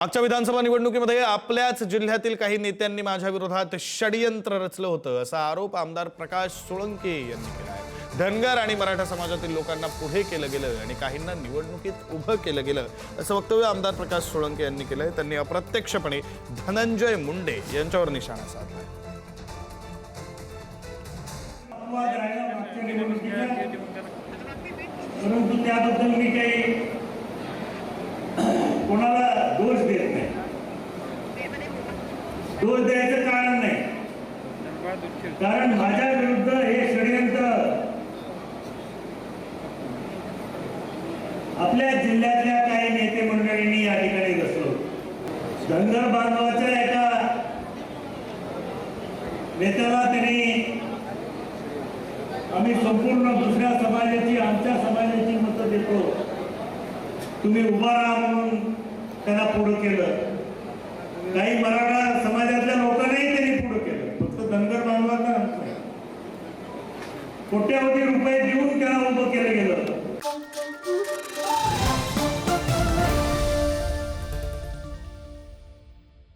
मागच्या विधानसभा निवडणुकीमध्ये आपल्याच जिल्ह्यातील काही नेत्यांनी माझ्या विरोधात षडयंत्र रचलं होतं असा आरोप आमदार प्रकाश सोळंके यांनी केला आहे। धनगर आणि मराठा समाजातील लोकांना पुढे केलं गेलं आणि काहींना निवडणुकीत उभं केलं गेलं असं वक्तव्य आमदार प्रकाश सोळंके यांनी केलंय। त्यांनी अप्रत्यक्षपणे धनंजय मुंडे यांच्यावर निशाणा साधलाय। परंतु त्याबद्दल मी काही कोणाला दोष देत नाही, दोष द्यायचं कारण नाही, कारण माझ्या विरुद्ध हे षडयंत्र आपल्या जिल्ह्यातल्या काही नेते मंडळींनी या ठिकाणी घडवलं। धनगर बांधवाच्या एका नेत्याला त्यांनी आम्ही संपूर्ण दुसऱ्या समाजाची आमच्या समाजाची मतं देतो, तुम्ही उभा राहा म्हणून त्यांना पुढे केलं। काही मराठा समाजातल्या लोकांनाही त्यांनी पुढे केलं, फक्त धनगर बांधवांना नाही। कोट्यावधी रुपये देऊन त्यांना उभं केलं गेलं।